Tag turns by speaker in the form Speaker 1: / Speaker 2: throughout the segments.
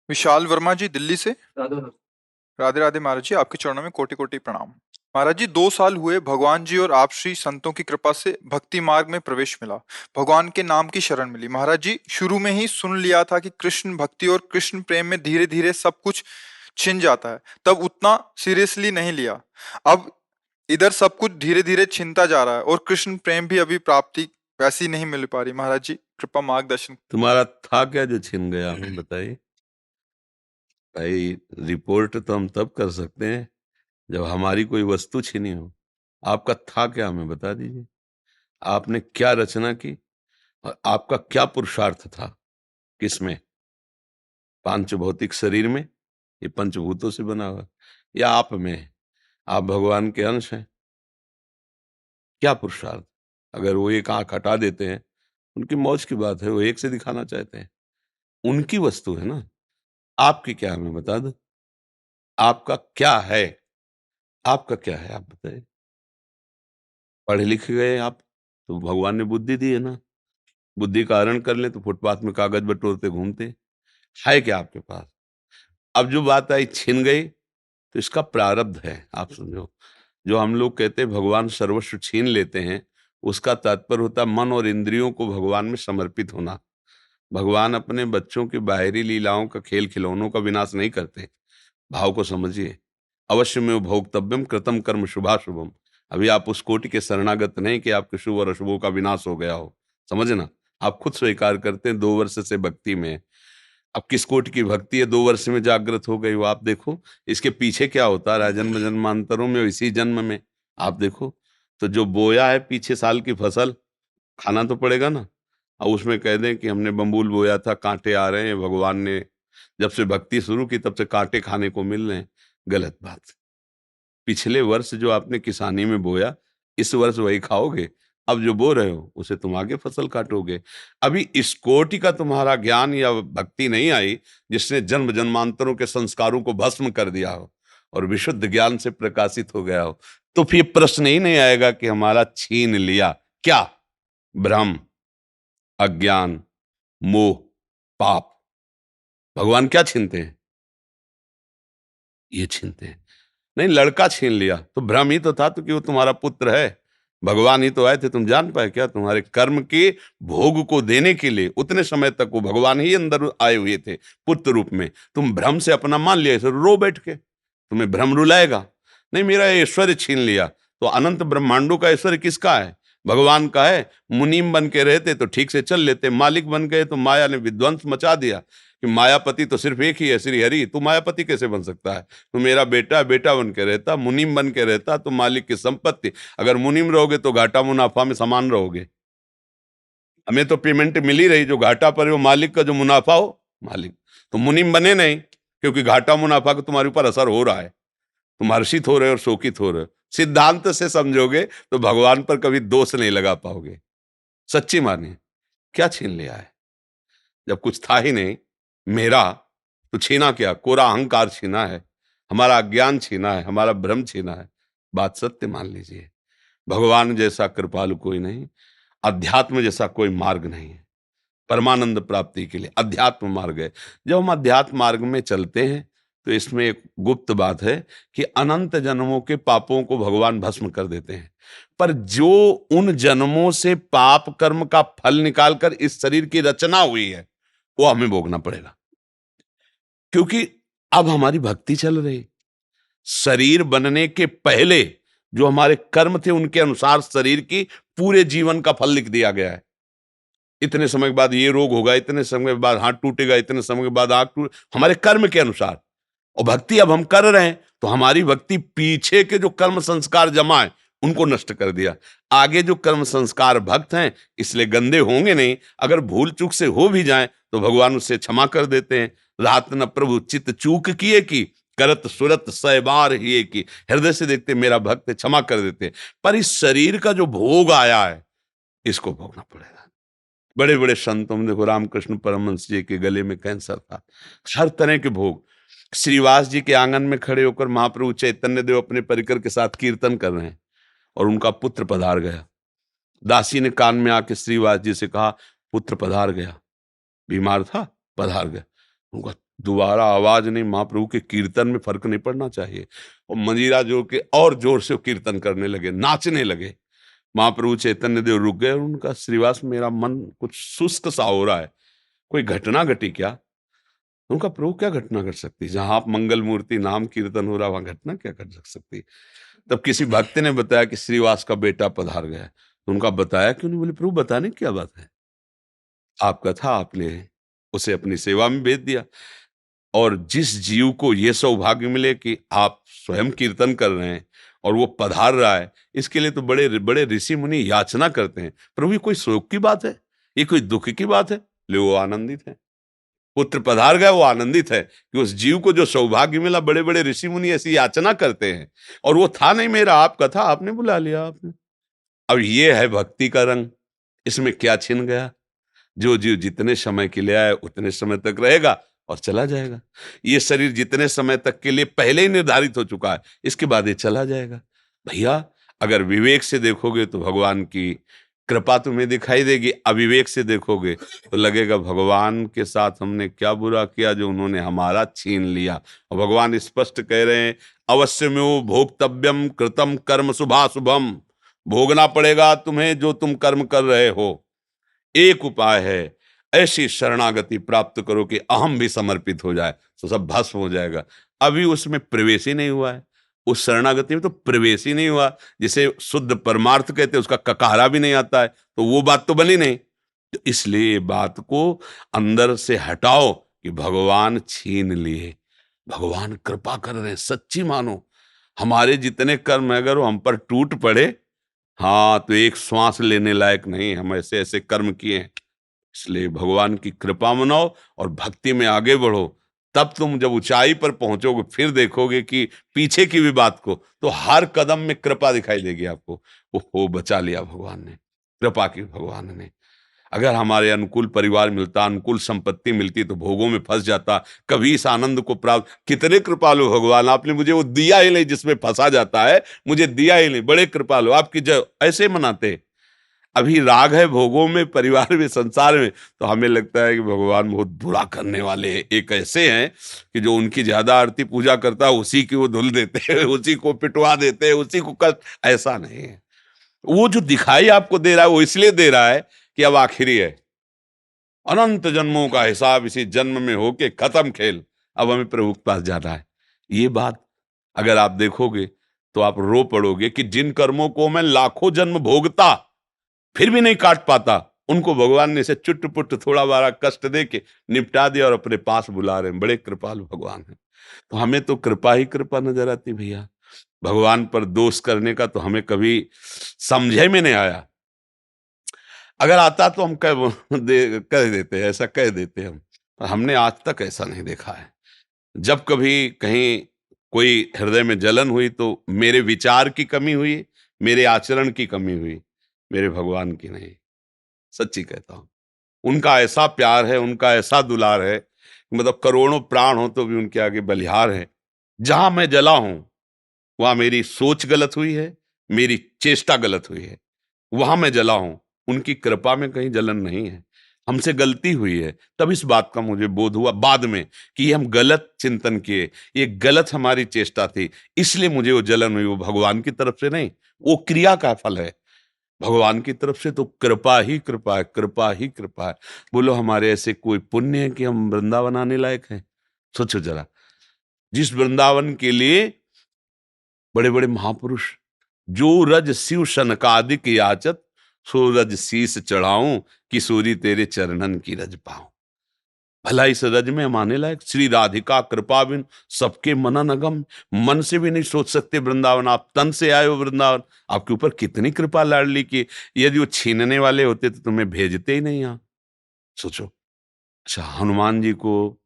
Speaker 1: विशाल वर्मा जी दिल्ली से।
Speaker 2: राधा राधा।
Speaker 1: राधे राधे महाराज जी, आपके चरणों में कोटि कोटि प्रणाम। महाराज जी, 2 साल हुए भगवान जी और आप श्री संतों की कृपा से भक्ति मार्ग में प्रवेश मिला। भगवान के नाम की शरण मिली। महाराज जी, शुरू में ही सुन लिया था कि कृष्ण भक्ति और कृष्ण प्रेम में धीरे धीरे सब कुछ छिन जाता है, तब उतना सीरियसली नहीं लिया। अब इधर सब कुछ धीरे धीरे छिनता जा रहा है और कृष्ण प्रेम भी अभी प्राप्ति वैसी नहीं मिल पा रही। महाराज जी, कृपा मार्गदर्शन।
Speaker 3: तुम्हारा था क्या जो छिन गया, हमें बताइए भाई। रिपोर्ट तो हम तब कर सकते हैं जब हमारी कोई वस्तु छिनी हो। आपका था क्या, हमें बता दीजिए। आपने क्या रचना की और आपका क्या पुरुषार्थ था? किसमें? पांच भौतिक शरीर में, ये पंचभूतों से बना हुआ, या आप में है? आप भगवान के अंश हैं। क्या पुरुषार्थ? अगर वो एक आंख हटा देते हैं, उनकी मौज की बात है, वो एक से दिखाना चाहते हैं, उनकी वस्तु है ना। आपकी क्या, हमें बता दो। आपका क्या है? आपका क्या है, आप बताइए। पढ़े लिखे गए आप तो भगवान ने बुद्धि दी है ना। बुद्धि का हरण कर ले तो फुटपाथ में कागज बटोरते घूमते। है क्या आपके पास? अब जो बात आई छिन गई, तो इसका प्रारब्ध है, आप समझो। जो हम लोग कहते हैं भगवान सर्वस्व छीन लेते हैं, उसका तात्पर्य होता है मन और इंद्रियों को भगवान में समर्पित होना। भगवान अपने बच्चों की बाहरी लीलाओं का, खेल खिलौनों का विनाश नहीं करते। भाव को समझिए। अवश्य में भोक्तव्यम कृतम कर्म शुभाशुभम। अभी आप उस कोटि के शरणागत नहीं कि आपके शुभ और अशुभों का विनाश हो गया हो, समझना। आप खुद स्वीकार करते हैं 2 वर्ष से भक्ति में। अब किस कोटि की भक्ति है 2 वर्ष में जागृत हो गई वो, आप देखो। इसके पीछे क्या होता रहा जन्म जन्मांतरों में, इसी जन्म में आप देखो। तो जो बोया है पीछे साल की फसल, खाना तो पड़ेगा ना। और उसमें कह दें कि हमने बम्बूल बोया था, कांटे आ रहे हैं, भगवान ने जब से भक्ति शुरू की तब से कांटे खाने को मिल रहे हैं। गलत बात। पिछले वर्ष जो आपने किसानी में बोया, इस वर्ष वही खाओगे। अब जो बो रहे हो उसे तुम आगे फसल काटोगे। अभी इस कोटि का तुम्हारा ज्ञान या भक्ति नहीं आई जिसने जन्म जन्मांतरों के संस्कारों को भस्म कर दिया हो और विशुद्ध ज्ञान से प्रकाशित हो गया हो, तो फिर प्रश्न ही नहीं आएगा कि हमारा छीन लिया क्या। भ्रम, अज्ञान, मोह, पाप। भगवान क्या छीनते हैं? ये छीनते हैं। नहीं, लड़का छीन लिया तो भ्रम ही तो था, तो कि वो तुम्हारा पुत्र है। भगवान ही तो आए थे, तुम जान पाए क्या? तुम्हारे कर्म के भोग को देने के लिए उतने समय तक वो भगवान ही अंदर आए हुए थे पुत्र रूप में। तुम भ्रम से अपना मान लिया, इसे रो बैठ के। तुम्हें भ्रम रुलाएगा नहीं। मेरा ऐश्वर्य छीन लिया, तो अनंत ब्रह्मांडों का ऐश्वर्य किसका है? भगवान का है। मुनीम बन के रहते तो ठीक से चल लेते, मालिक बन गए तो माया ने विध्वंस मचा दिया कि मायापति तो सिर्फ एक ही है, श्री हरि। तू मायापति कैसे बन सकता है? तो मेरा बेटा बेटा बन के रहता, मुनीम बन के रहता तो मालिक की संपत्ति। अगर मुनीम रहोगे तो घाटा मुनाफा में समान रहोगे। हमें तो पेमेंट मिल ही रही, जो घाटा पर वो मालिक का, जो मुनाफा हो मालिक। तो मुनीम बने नहीं, क्योंकि घाटा मुनाफा का तुम्हारे ऊपर असर हो रहा है। तुम हर्षित हो रहे हो और शोकित हो रहे हो। सिद्धांत से समझोगे तो भगवान पर कभी दोष नहीं लगा पाओगे। सच्ची मानिए। क्या छीन लिया है जब कुछ था ही नहीं मेरा? तो छीना क्या? कोरा अहंकार छीना है, हमारा अज्ञान छीना है, हमारा भ्रम छीना है। बात सत्य मान लीजिए। भगवान जैसा कृपालु कोई नहीं, अध्यात्म जैसा कोई मार्ग नहीं है। परमानंद प्राप्ति के लिए अध्यात्म मार्ग है। जब हम अध्यात्म मार्ग में चलते हैं तो इसमें एक गुप्त बात है कि अनंत जन्मों के पापों को भगवान भस्म कर देते हैं। पर जो उन जन्मों से पाप कर्म का फल निकालकर इस शरीर की रचना हुई है, वो हमें भोगना पड़ेगा। क्योंकि अब हमारी भक्ति चल रही। शरीर बनने के पहले जो हमारे कर्म थे उनके अनुसार शरीर की पूरे जीवन का फल लिख दिया गया है। इतने समय के बाद ये रोग होगा, इतने समय के बाद हाथ टूटेगा, इतने समय के बाद आंख टूट, हमारे कर्म के अनुसार। और भक्ति अब हम कर रहे हैं तो हमारी भक्ति पीछे के जो कर्म संस्कार जमा है उनको नष्ट कर दिया। आगे जो कर्म संस्कार भक्त हैं इसलिए गंदे होंगे नहीं। अगर भूल चूक से हो भी जाएं तो भगवान उससे क्षमा कर देते हैं। रात न प्रभु चित्त चूक किए की, करत सुरत सै बार ही की। हृदय से देखते मेरा भक्त है, क्षमा कर देते हैं। पर इस शरीर का जो भोग आया है इसको भोगना पड़ेगा। बड़े बड़े संतों में देखो, रामकृष्ण परमहंस जी के गले में कैंसर था। हर तरह के भोग। श्रीवास जी के आंगन में खड़े होकर महाप्रभु चैतन्य देव अपने परिकर के साथ कीर्तन कर रहे हैं और उनका पुत्र पधार गया। दासी ने कान में आके श्रीवास जी से कहा, पुत्र पधार गया। बीमार था, पधार गया। उनका दोबारा आवाज नहीं, महाप्रभु के कीर्तन में फर्क नहीं पड़ना चाहिए। और मंजीरा जोड़ के और जोर से वो कीर्तन करने लगे, नाचने लगे। महाप्रभु चैतन्य देव रुक गए और उनका, श्रीवास मेरा मन कुछ सुस्त सा हो रहा है, कोई घटना घटी क्या? उनका, प्रभु क्या घटना घट सकती, जहां आप मंगल मूर्ति नाम कीर्तन हो रहा वहां घटना क्या घट सकती? तब किसी भक्त ने बताया कि श्रीवास का बेटा पधार गया। तो उनका बताया क्यों नहीं? बोले प्रभु बताने की क्या बात है, आपका था, आपने उसे अपनी सेवा में भेज दिया। और जिस जीव को ये सौभाग्य मिले कि आप स्वयं कीर्तन कर रहे हैं और वो पधार रहा है, इसके लिए तो बड़े बड़े ऋषि मुनि याचना करते हैं। प्रभु ये कोई शोक की बात है, ये कोई दुख की बात है? ले वो आनंदित है, पुत्र पधार गया, वो आनंदित है कि उस जीव को जो सौभाग्य मिला। बड़े बड़े ऋषि मुनि ऐसी याचना करते हैं, और वो था नहीं मेरा, आपका था, आपने बुला लिया आपने। अब ये है भक्ति का रंग, इसमें क्या छिन गया? जो जीव जितने समय के लिए आए उतने समय तक रहेगा और चला जाएगा। ये शरीर जितने समय तक के लिए पहले ही निर्धारित हो चुका है, इसके बाद ये चला जाएगा। भैया, अगर विवेक से देखोगे तो भगवान की कृपा तुम्हें दिखाई देगी, अविवेक से देखोगे तो लगेगा भगवान के साथ हमने क्या बुरा किया जो उन्होंने हमारा छीन लिया। और भगवान स्पष्ट कह रहे हैं, अवश्य में वो भोक्तव्यम कृतम कर्म शुभाशुभम, भोगना पड़ेगा तुम्हें जो तुम कर्म कर रहे हो। एक उपाय है, ऐसी शरणागति प्राप्त करो कि अहम भी समर्पित हो जाए, तो सब भस्म हो जाएगा। अभी उसमें प्रवेश ही नहीं हुआ है, उस शरणागति में तो प्रवेश ही नहीं हुआ। जिसे शुद्ध परमार्थ कहते हैं, उसका ककारा भी नहीं आता है, तो वो बात तो बनी नहीं। तो इसलिए ये बात को अंदर से हटाओ कि भगवान छीन लिए, भगवान कृपा कर रहे हैं, सच्ची मानो। हमारे जितने कर्म अगर वो हम पर टूट पड़े, हाँ, तो एक श्वास लेने लायक नहीं, हम ऐसे ऐसे कर्म किए हैं। इसलिए भगवान की कृपा मनाओ और भक्ति में आगे बढ़ो। तब तुम जब ऊंचाई पर पहुंचोगे, फिर देखोगे कि पीछे की भी बात को, तो हर कदम में कृपा दिखाई देगी आपको। ओहो, बचा लिया भगवान ने, कृपा की भगवान ने। अगर हमारे अनुकूल परिवार मिलता, अनुकूल संपत्ति मिलती, तो भोगों में फंस जाता, कभी इस आनंद को प्राप्त। कितने कृपालु भगवान, आपने मुझे वो दिया ही नहीं जिसमें फंसा जाता है, मुझे दिया ही नहीं। बड़े कृपालु, आपकी जय। ऐसे मनाते। अभी राग है भोगों में, परिवार में, संसार में, तो हमें लगता है कि भगवान बहुत बुरा करने वाले हैं। एक ऐसे हैं कि जो उनकी ज्यादा आरती पूजा करता है उसी की वो धुल देते हैं, उसी को पिटवा देते हैं, उसी को कष्ट। ऐसा नहीं है। वो जो दिखाई आपको दे रहा है, वो इसलिए दे रहा है कि अब आखिरी है, अनंत जन्मों का हिसाब इसी जन्म में होके खत्म खेल, अब हमें प्रभु के पास जाना है। ये बात अगर आप देखोगे तो आप रो पड़ोगे कि जिन कर्मों को मैं लाखों जन्म भोगता फिर भी नहीं काट पाता, उनको भगवान ने इसे चुट पुट थोड़ा बारा कष्ट दे के निपटा दिया और अपने पास बुला रहे हैं। बड़े कृपालु भगवान हैं। तो हमें तो कृपा ही कृपा नजर आती भैया। भगवान पर दोष करने का तो हमें कभी समझे में नहीं आया। अगर आता तो हम कह देते हैं, ऐसा कह देते हैं हम, पर हमने आज तक ऐसा नहीं देखा है। जब कभी कहीं कोई हृदय में जलन हुई तो मेरे विचार की कमी हुई, मेरे आचरण की कमी हुई, मेरे भगवान की नहीं। सच्ची कहता हूं, उनका ऐसा प्यार है, उनका ऐसा दुलार है, मतलब करोड़ों प्राण हो तो भी उनके आगे बलिहार है। जहां मैं जला हूं वहां मेरी सोच गलत हुई है, मेरी चेष्टा गलत हुई है, वहां मैं जला हूं। उनकी कृपा में कहीं जलन नहीं है। हमसे गलती हुई है, तब इस बात का मुझे बोध हुआ बाद में कि ये हम गलत चिंतन किए, ये गलत हमारी चेष्टा थी, इसलिए मुझे वो जलन हुई। वो भगवान की तरफ से नहीं, वो क्रिया का फल है। भगवान की तरफ से तो कृपा ही कृपा है, कृपा ही कृपा है। बोलो हमारे ऐसे कोई पुण्य है कि हम वृंदावन आने लायक हैं? सोचो जरा, जिस वृंदावन के लिए बड़े बड़े महापुरुष, जो रज शिव सनकादिक याचत, सो रज शीस चढ़ाऊं, किशोरी तेरे चरणन की रज पाऊं। भला इस रज में हम आने लायक? श्री राधिका कृपा बिन सबके मनन अगम, मन से भी नहीं सोच सकते वृंदावन। आप तन से आए हो वृंदावन, आपके ऊपर कितनी कृपा लाडली की। यदि वो छीनने वाले होते तो तुम्हें भेजते ही नहीं यहाँ। सोचो। अच्छा, हनुमान जी को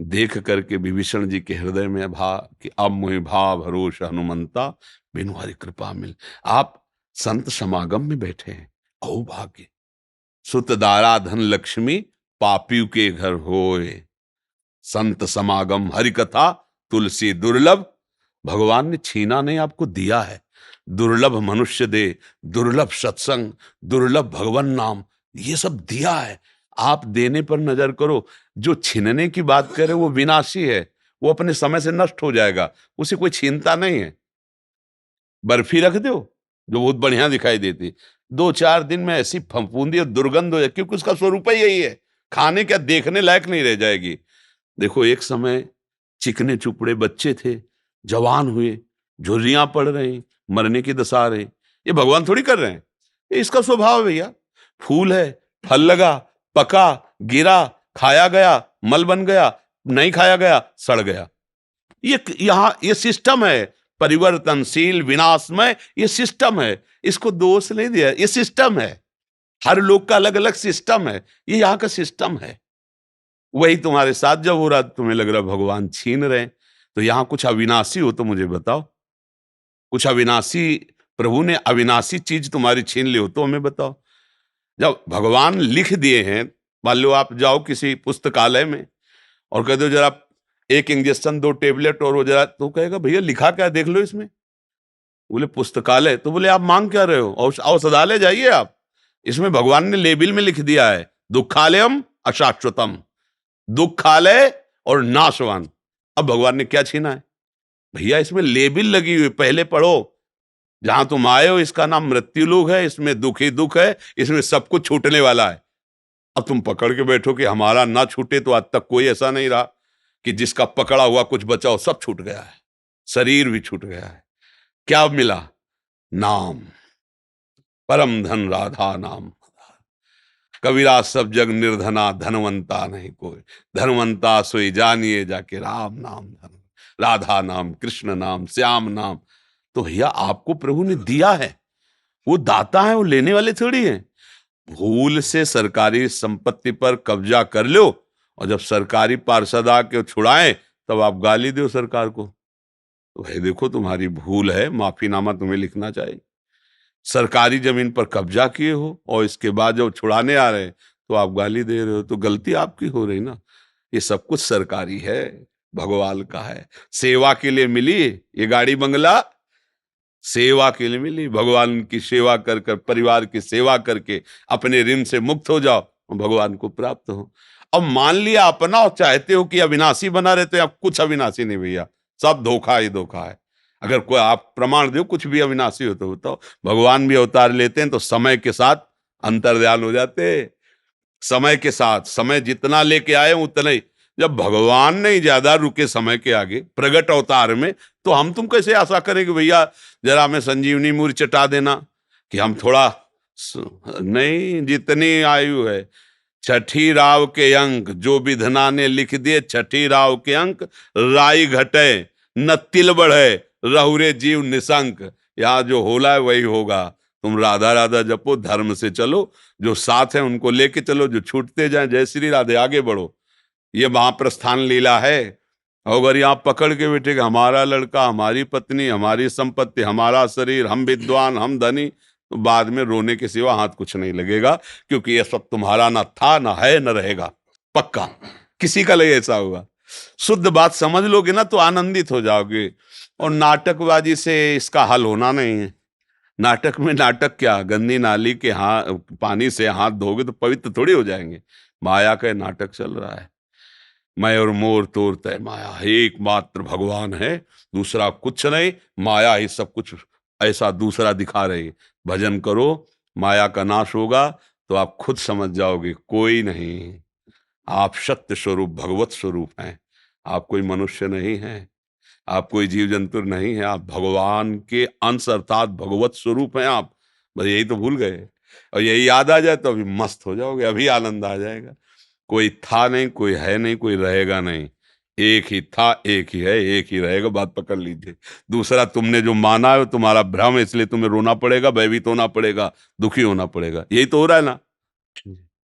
Speaker 3: देख करके विभीषण जी के हृदय में भा कि अब मोहि भाव भरोस हनुमंता, बिनु हरि कृपा मिल। आप संत समागम में बैठे हैं, अहो भाग्य। सुत दारा धन लक्ष्मी, पापियों के घर होए, संत समागम हरि कथा, तुलसी दुर्लभ। भगवान ने छीना नहीं, आपको दिया है। दुर्लभ मनुष्य दे, दुर्लभ सत्संग, दुर्लभ भगवान नाम, ये सब दिया है। आप देने पर नजर करो। जो छीनने की बात करे वो विनाशी है, वो अपने समय से नष्ट हो जाएगा, उसे कोई छीनता नहीं है। बर्फी रख दो जो बहुत बढ़िया दिखाई देती, 2-4 दिन में ऐसी फफूंदी और दुर्गंध हो जाए, क्योंकि उसका स्वरूप ही यही है, खाने क्या देखने लायक नहीं रह जाएगी। देखो एक समय चिकने चुपड़े बच्चे थे, जवान हुए, झुर्रियां पड़ रही, मरने की दशा आ रही, ये भगवान थोड़ी कर रहे हैं, ये इसका स्वभाव है भैया। फूल है, फल लगा, पका, गिरा, खाया गया, मल बन गया, नहीं खाया गया, सड़ गया। ये यहां ये सिस्टम है, परिवर्तनशील, विनाशमय, ये सिस्टम है, इसको दोष नहीं दिया, ये सिस्टम है। हर लोग का अलग अलग सिस्टम है, ये यहाँ का सिस्टम है। वही तुम्हारे साथ जब हो रहा, तुम्हें लग रहा भगवान छीन रहे हैं, तो यहां कुछ अविनाशी हो तो मुझे बताओ, कुछ अविनाशी, प्रभु ने अविनाशी चीज तुम्हारी छीन ली हो तो हमें बताओ। जब भगवान लिख दिए हैं, मान लो आप जाओ किसी पुस्तकालय में और कह दो जरा 1 इंजेक्शन 2 टेबलेट और वो जरा, तो कहेगा भैया लिखा क्या देख लो इसमें। बोले पुस्तकालय, तो बोले आप मांग क्या रहे हो, औषधालय जाइए आप, इसमें भगवान ने लेबिल में लिख दिया है दुखालयम अशाश्वतम, दुखालय और नाशवान। अब भगवान ने क्या छीना है भैया, इसमें लेबिल लगी हुई, पहले पढ़ो, जहां तुम आए हो इसका नाम मृत्यु लोक है, इसमें दुख ही दुख है, इसमें सब कुछ छूटने वाला है। अब तुम पकड़ के बैठो कि हमारा ना छूटे, तो आज तक कोई ऐसा नहीं रहा कि जिसका पकड़ा हुआ कुछ बचा हो, सब छूट गया है, शरीर भी छूट गया है। क्या मिला? नाम, परम धन राधा नाम। कबीरा सब जग निर्धना, धनवंता नहीं कोई, धनवंता सोई जानिए जाके राम नाम धन, राधा नाम, कृष्ण नाम, श्याम नाम। तो भैया आपको प्रभु ने दिया है, वो दाता है, वो लेने वाले थोड़ी हैं। भूल से सरकारी संपत्ति पर कब्जा कर लो और जब सरकारी पार्षद आके छुड़ाएं तब आप गाली दो सरकार को, तो भाई देखो तुम्हारी भूल है, माफीनामा तुम्हें लिखना चाहिए। सरकारी जमीन पर कब्जा किए हो और इसके बाद जब छुड़ाने आ रहे हैं तो आप गाली दे रहे हो, तो गलती आपकी हो रही ना। ये सब कुछ सरकारी है, भगवान का है, सेवा के लिए मिली ये गाड़ी बंगला, सेवा के लिए मिली। भगवान की सेवा कर कर, परिवार की सेवा करके अपने ऋण से मुक्त हो जाओ और भगवान को प्राप्त हो। अब मान लिया अपना और चाहते हो कि अविनाशी बना रहते हैं, अब कुछ अविनाशी नहीं भैया, सब धोखा ही धोखा है। अगर कोई आप प्रमाण दो कुछ भी अविनाशी हो तो बताओ। भगवान भी अवतार लेते हैं तो समय के साथ अंतर्ध्यान हो जाते हैं, समय के साथ, समय जितना लेके आए उतना ही। जब भगवान नहीं ज्यादा रुके समय के आगे प्रगट अवतार में, तो हम तुम कैसे आशा करें कि भैया जरा हमें संजीवनी मूर्ति चटा देना, कि हम थोड़ा नहीं, जितनी आयु है, छठी राव के अंक जो विधना ने लिख दिए, छठी राव के अंक, राई घटे न तिल बढ़े, रहुरे जीव निशंक। यहाँ जो होला है वही होगा। तुम राधा राधा जपो, धर्म से चलो, जो साथ है उनको लेके चलो, जो छूटते जाए जय श्री राधे, आगे बढ़ो। ये महाप्रस्थान लीला है। अगर यहाँ पकड़ के बैठे हमारा लड़का, हमारी पत्नी, हमारी संपत्ति, हमारा शरीर, हम विद्वान, हम धनी, तो बाद में रोने के सिवा हाथ कुछ नहीं लगेगा, क्योंकि ये सब तुम्हारा ना था, ना है, न रहेगा, पक्का किसी का लगे ऐसा होगा। शुद्ध बात समझ लोगे ना तो आनंदित हो जाओगे। और नाटकबाजी से इसका हल होना नहीं है। नाटक में नाटक क्या, गंदी नाली के पानी से हाथ धोगे तो पवित्र थोड़ी हो जाएंगे। माया का नाटक चल रहा है। मैं और मोर तोर तय माया, एकमात्र भगवान है, दूसरा कुछ नहीं, माया ही सब कुछ ऐसा दूसरा दिखा रही। भजन करो, माया का नाश होगा तो आप खुद समझ जाओगे कोई नहीं, आप सत्य स्वरूप भगवत स्वरूप हैं। आप कोई मनुष्य नहीं हैं, आप कोई जीव जंतु नहीं है, आप भगवान के अंश अर्थात भगवत स्वरूप हैं आप। बस यही तो भूल गए, और यही याद आ जाए तो अभी मस्त हो जाओगे, अभी आनंद आ जाएगा। कोई था नहीं, कोई है नहीं, कोई रहेगा नहीं, एक ही था, एक ही है, एक ही रहेगा, बात पकड़ लीजिए। दूसरा तुमने जो माना है तुम्हारा भ्रम है, इसलिए तुम्हें रोना पड़ेगा, भयभीत होना पड़ेगा, दुखी होना पड़ेगा, यही तो हो रहा है ना।